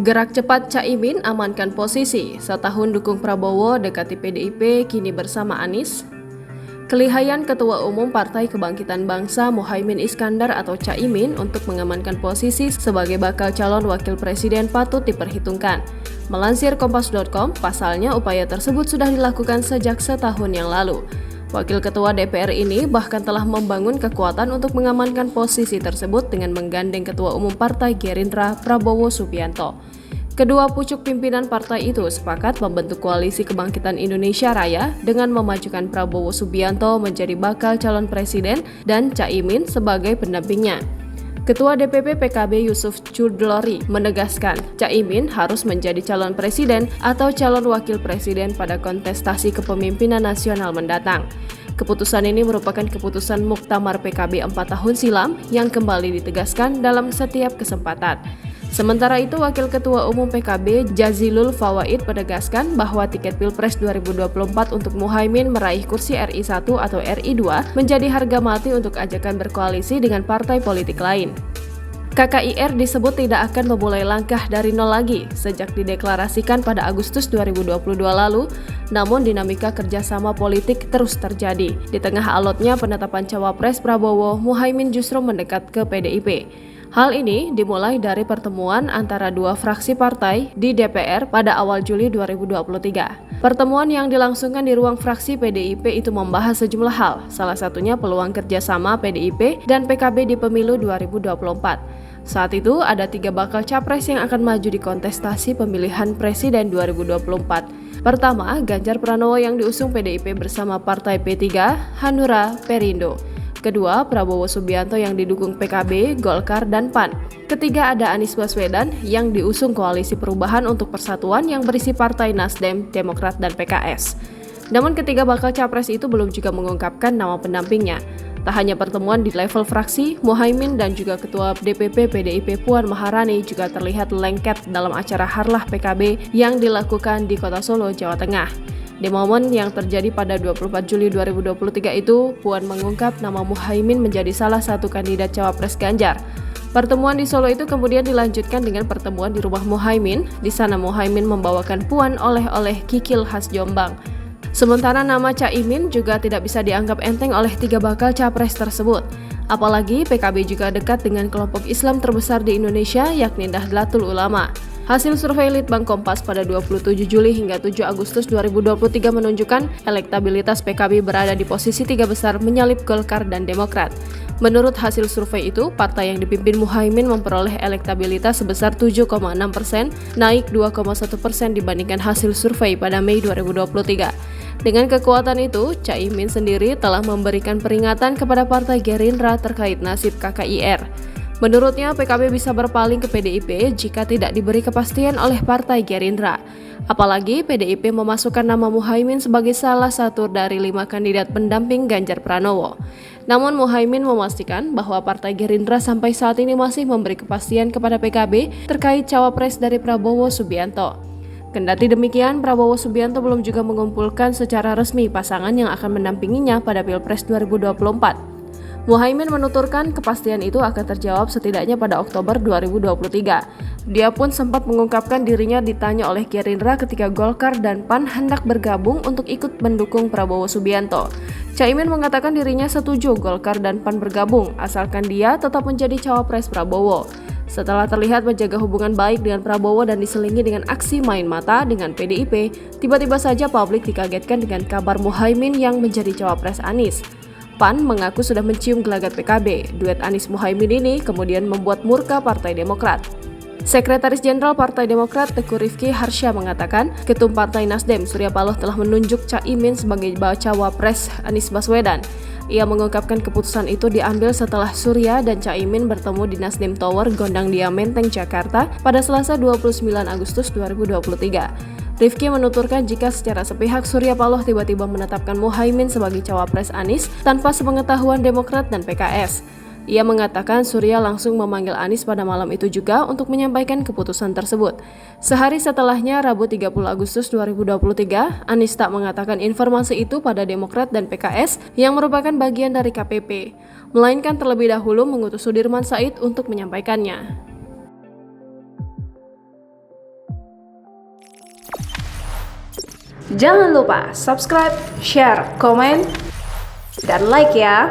Gerak cepat Caimin amankan posisi, setahun dukung Prabowo dekati PDIP kini bersama Anies. Kelihayan Ketua Umum Partai Kebangkitan Bangsa Muhaimin Iskandar atau Caimin untuk mengamankan posisi sebagai bakal calon wakil presiden patut diperhitungkan. Melansir Kompas.com, pasalnya upaya tersebut sudah dilakukan sejak setahun yang lalu. Wakil Ketua DPR ini bahkan telah membangun kekuatan untuk mengamankan posisi tersebut dengan menggandeng Ketua Umum Partai Gerindra Prabowo Subianto. Kedua pucuk pimpinan partai itu sepakat membentuk Koalisi Kebangkitan Indonesia Raya dengan memajukan Prabowo Subianto menjadi bakal calon presiden dan Caimin sebagai pendampingnya. Ketua DPP PKB Yusuf Chudlori menegaskan Caimin harus menjadi calon presiden atau calon wakil presiden pada kontestasi kepemimpinan nasional mendatang. Keputusan ini merupakan keputusan Muktamar PKB 4 tahun silam yang kembali ditegaskan dalam setiap kesempatan. Sementara itu, Wakil Ketua Umum PKB Jazilul Fawaid menegaskan bahwa tiket Pilpres 2024 untuk Muhaimin meraih kursi RI 1 atau RI 2 menjadi harga mati untuk ajakan berkoalisi dengan partai politik lain. KKIR disebut tidak akan memulai langkah dari nol lagi sejak dideklarasikan pada Agustus 2022 lalu, namun dinamika kerjasama politik terus terjadi. Di tengah alotnya penetapan cawapres Prabowo, Muhaimin justru mendekat ke PDIP. Hal ini dimulai dari pertemuan antara dua fraksi partai di DPR pada awal Juli 2023. Pertemuan yang dilangsungkan di ruang fraksi PDIP itu membahas sejumlah hal, salah satunya peluang kerjasama PDIP dan PKB di pemilu 2024. Saat itu ada 3 bakal capres yang akan maju di kontestasi pemilihan presiden 2024. Pertama, Ganjar Pranowo yang diusung PDIP bersama Partai P3, Hanura, Perindo. Kedua, Prabowo Subianto yang didukung PKB, Golkar, dan PAN. Ketiga, ada Anies Baswedan yang diusung Koalisi Perubahan untuk Persatuan yang berisi Partai Nasdem, Demokrat, dan PKS. Namun ketiga bakal capres itu belum juga mengungkapkan nama pendampingnya. Tak hanya pertemuan di level fraksi, Muhaimin dan juga Ketua DPP PDIP Puan Maharani juga terlihat lengket dalam acara Harlah PKB yang dilakukan di Kota Solo, Jawa Tengah. Di momen yang terjadi pada 24 Juli 2023 itu, Puan mengungkap nama Muhaimin menjadi salah satu kandidat cawapres Ganjar. Pertemuan di Solo itu kemudian dilanjutkan dengan pertemuan di rumah Muhaimin. Di sana Muhaimin membawakan Puan oleh-oleh kikil khas Jombang. Sementara nama Caimin juga tidak bisa dianggap enteng oleh 3 bakal capres tersebut. Apalagi PKB juga dekat dengan kelompok Islam terbesar di Indonesia yakni Nahdlatul Ulama. Hasil survei Litbang Kompas pada 27 Juli hingga 7 Agustus 2023 menunjukkan elektabilitas PKB berada di posisi 3 besar menyalip Golkar dan Demokrat. Menurut hasil survei itu, partai yang dipimpin Muhaimin memperoleh elektabilitas sebesar 7,6%, naik 2,1% dibandingkan hasil survei pada Mei 2023. Dengan kekuatan itu, Caimin sendiri telah memberikan peringatan kepada Partai Gerindra terkait nasib KKIR. Menurutnya, PKB bisa berpaling ke PDIP jika tidak diberi kepastian oleh Partai Gerindra. Apalagi PDIP memasukkan nama Muhaimin sebagai salah satu dari 5 kandidat pendamping Ganjar Pranowo. Namun Muhaimin memastikan bahwa Partai Gerindra sampai saat ini masih memberi kepastian kepada PKB terkait cawapres dari Prabowo Subianto. Kendati demikian, Prabowo Subianto belum juga mengumpulkan secara resmi pasangan yang akan mendampinginya pada Pilpres 2024. Muhaimin menuturkan kepastian itu akan terjawab setidaknya pada Oktober 2023. Dia pun sempat mengungkapkan dirinya ditanya oleh Gerindra ketika Golkar dan PAN hendak bergabung untuk ikut mendukung Prabowo Subianto. Caimin mengatakan dirinya setuju Golkar dan PAN bergabung, asalkan dia tetap menjadi cawapres Prabowo. Setelah terlihat menjaga hubungan baik dengan Prabowo dan diselingi dengan aksi main mata dengan PDIP, tiba-tiba saja publik dikagetkan dengan kabar Muhaimin yang menjadi cawapres Anies. PAN mengaku sudah mencium gelagat PKB. Duet Anies Muhaimin ini kemudian membuat murka Partai Demokrat. Sekretaris Jenderal Partai Demokrat Teguh Rifki Harsha mengatakan, Ketum Partai Nasdem Surya Paloh telah menunjuk Caimin sebagai cawapres Anies Baswedan. Ia mengungkapkan keputusan itu diambil setelah Surya dan Caimin bertemu di Nasdem Tower Gondang Dia Menteng, Jakarta pada Selasa 29 Agustus 2023. Rifki menuturkan jika secara sepihak Surya Paloh tiba-tiba menetapkan Muhaimin sebagai cawapres Anies tanpa sepengetahuan Demokrat dan PKS. Ia mengatakan Surya langsung memanggil Anies pada malam itu juga untuk menyampaikan keputusan tersebut. Sehari setelahnya, Rabu 30 Agustus 2023, Anies tak mengatakan informasi itu pada Demokrat dan PKS yang merupakan bagian dari KPP, melainkan terlebih dahulu mengutus Sudirman Said untuk menyampaikannya. Jangan lupa subscribe, share, komen, dan like ya.